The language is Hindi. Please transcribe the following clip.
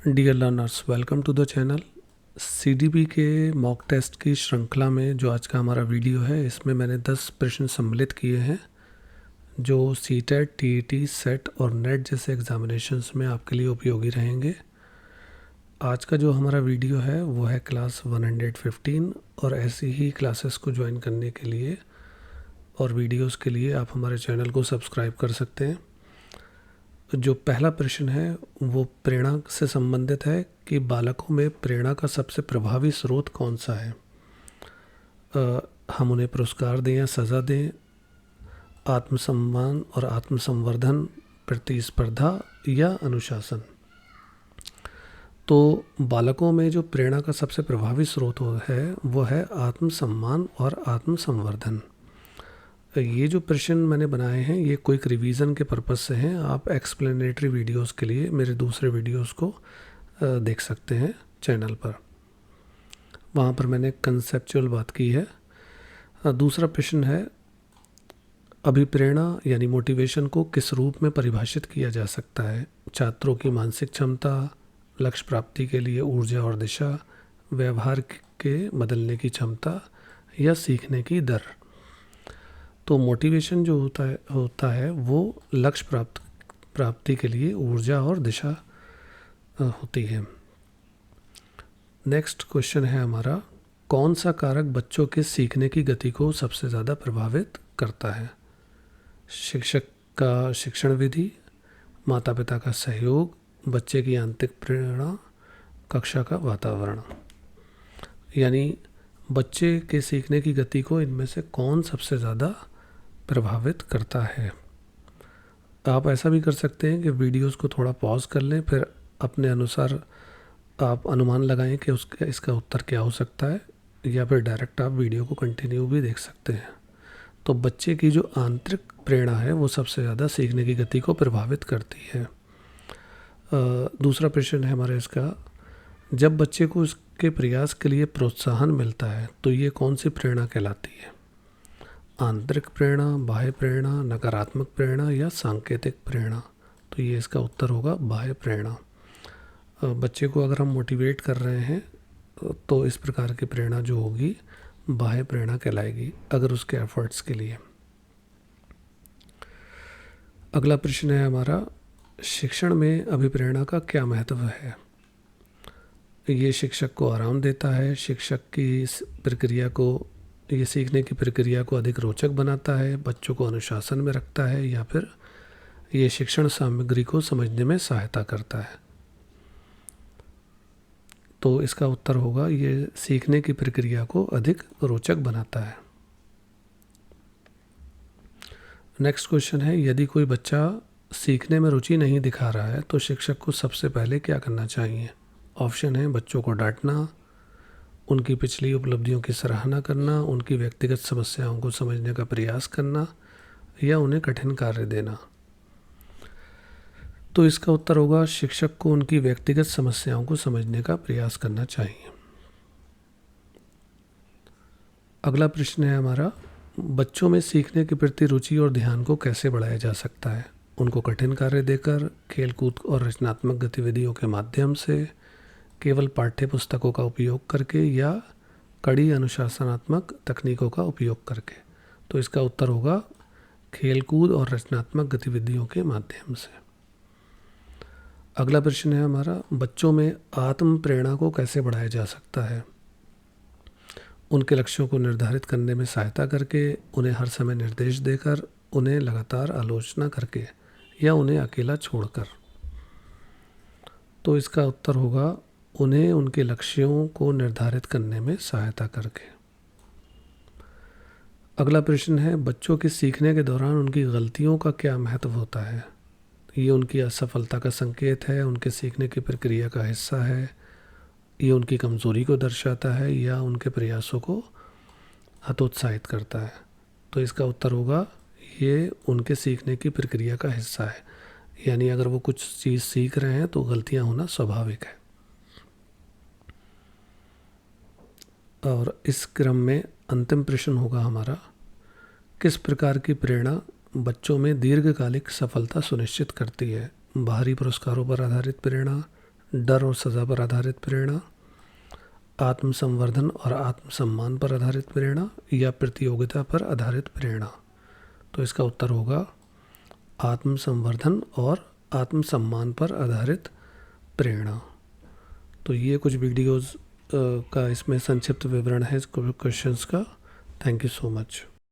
Dear learners, welcome to the channel. CDP के मॉक टेस्ट की श्रृंखला में जो आज का हमारा वीडियो है, इसमें मैंने 10 प्रश्न सम्मिलित किए हैं जो सीटेट, टीईटी, सेट और नेट जैसे एग्जामिनेशंस में आपके लिए उपयोगी रहेंगे। आज का जो हमारा वीडियो है वो है क्लास 115 और ऐसी ही क्लासेस को ज्वाइन करने के लिए और वीडियोस के लिए आप हमारे चैनल को सब्सक्राइब कर सकते हैं। जो पहला प्रश्न है वो प्रेरणा से संबंधित है कि बालकों में प्रेरणा का सबसे प्रभावी स्रोत कौन सा है। हम उन्हें पुरस्कार दें या सज़ा दें, आत्मसम्मान और आत्मसंवर्धन, प्रतिस्पर्धा या अनुशासन। तो बालकों में जो प्रेरणा का सबसे प्रभावी स्रोत है वो है आत्मसम्मान और आत्मसंवर्धन। ये जो प्रश्न मैंने बनाए हैं ये क्विक रिवीजन के पर्पज़ से हैं। आप एक्सप्लेनेटरी वीडियोस के लिए मेरे दूसरे वीडियोस को देख सकते हैं चैनल पर, वहाँ पर मैंने कंसेप्चुअल बात की है। दूसरा प्रश्न है, अभिप्रेरणा यानी मोटिवेशन को किस रूप में परिभाषित किया जा सकता है। छात्रों की मानसिक क्षमता, लक्ष्य प्राप्ति के लिए ऊर्जा और दिशा, व्यवहार के बदलने की क्षमता या सीखने की दर। तो मोटिवेशन जो होता है वो लक्ष्य प्राप्ति के लिए ऊर्जा और दिशा होती है। नेक्स्ट क्वेश्चन है हमारा, कौन सा कारक बच्चों के सीखने की गति को सबसे ज़्यादा प्रभावित करता है। शिक्षक का शिक्षण विधि, माता पिता का सहयोग, बच्चे की आंतरिक प्रेरणा, कक्षा का वातावरण। यानी बच्चे के सीखने की गति को इनमें से कौन सबसे ज़्यादा प्रभावित करता है। आप ऐसा भी कर सकते हैं कि वीडियोस को थोड़ा पॉज कर लें, फिर अपने अनुसार आप अनुमान लगाएं कि इसका उत्तर क्या हो सकता है, या फिर डायरेक्ट आप वीडियो को कंटिन्यू भी देख सकते हैं। तो बच्चे की जो आंतरिक प्रेरणा है वो सबसे ज़्यादा सीखने की गति को प्रभावित करती है। दूसरा प्रश्न है हमारे इसका, जब बच्चे को उसके प्रयास के लिए प्रोत्साहन मिलता है तो ये कौन सी प्रेरणा कहलाती है। आंतरिक प्रेरणा, बाह्य प्रेरणा, नकारात्मक प्रेरणा या सांकेतिक प्रेरणा। तो ये इसका उत्तर होगा बाह्य प्रेरणा। बच्चे को अगर हम मोटिवेट कर रहे हैं तो इस प्रकार की प्रेरणा जो होगी बाह्य प्रेरणा कहलाएगी, अगर उसके एफर्ट्स के लिए। अगला प्रश्न है हमारा, शिक्षण में अभिप्रेरणा का क्या महत्व है। ये शिक्षक को आराम देता है, शिक्षक की प्रक्रिया को, ये सीखने की प्रक्रिया को अधिक रोचक बनाता है, बच्चों को अनुशासन में रखता है, या फिर ये शिक्षण सामग्री को समझने में सहायता करता है। तो इसका उत्तर होगा ये सीखने की प्रक्रिया को अधिक रोचक बनाता है। नेक्स्ट क्वेश्चन है, यदि कोई बच्चा सीखने में रुचि नहीं दिखा रहा है तो शिक्षक को सबसे पहले क्या करना चाहिए। ऑप्शन है, बच्चों को डांटना, उनकी पिछली उपलब्धियों की सराहना करना, उनकी व्यक्तिगत समस्याओं को समझने का प्रयास करना, या उन्हें कठिन कार्य देना। तो इसका उत्तर होगा शिक्षक को उनकी व्यक्तिगत समस्याओं को समझने का प्रयास करना चाहिए। अगला प्रश्न है हमारा, बच्चों में सीखने के प्रति रुचि और ध्यान को कैसे बढ़ाया जा सकता है। उनको कठिन कार्य देकर, खेलकूद और रचनात्मक गतिविधियों के माध्यम से, केवल पाठ्य पुस्तकों का उपयोग करके, या कड़ी अनुशासनात्मक तकनीकों का उपयोग करके। तो इसका उत्तर होगा खेलकूद और रचनात्मक गतिविधियों के माध्यम से। अगला प्रश्न है हमारा, बच्चों में आत्म प्रेरणा को कैसे बढ़ाया जा सकता है। उनके लक्ष्यों को निर्धारित करने में सहायता करके, उन्हें हर समय निर्देश देकर, उन्हें लगातार आलोचना करके, या उन्हें अकेला छोड़कर। तो इसका उत्तर होगा उन्हें उनके लक्ष्यों को निर्धारित करने में सहायता करके। अगला प्रश्न है, बच्चों के सीखने के दौरान उनकी गलतियों का क्या महत्व होता है। ये उनकी असफलता का संकेत है, उनके सीखने की प्रक्रिया का हिस्सा है, ये उनकी कमज़ोरी को दर्शाता है, या उनके प्रयासों को हतोत्साहित करता है। तो इसका उत्तर होगा ये उनके सीखने की प्रक्रिया का हिस्सा है। यानी अगर वो कुछ चीज़ सीख रहे हैं तो गलतियां होना स्वाभाविक है। और इस क्रम में अंतिम प्रश्न होगा हमारा, किस प्रकार की प्रेरणा बच्चों में दीर्घकालिक सफलता सुनिश्चित करती है। बाहरी पुरस्कारों पर आधारित प्रेरणा, डर और सज़ा पर आधारित प्रेरणा, आत्मसंवर्धन और आत्मसम्मान पर आधारित प्रेरणा, या प्रतियोगिता पर आधारित प्रेरणा। तो इसका उत्तर होगा आत्मसंवर्धन और आत्मसम्मान पर आधारित प्रेरणा। तो ये कुछ वीडियोज़ का इसमें संक्षिप्त विवरण है क्वेश्चंस का। Thank you so much.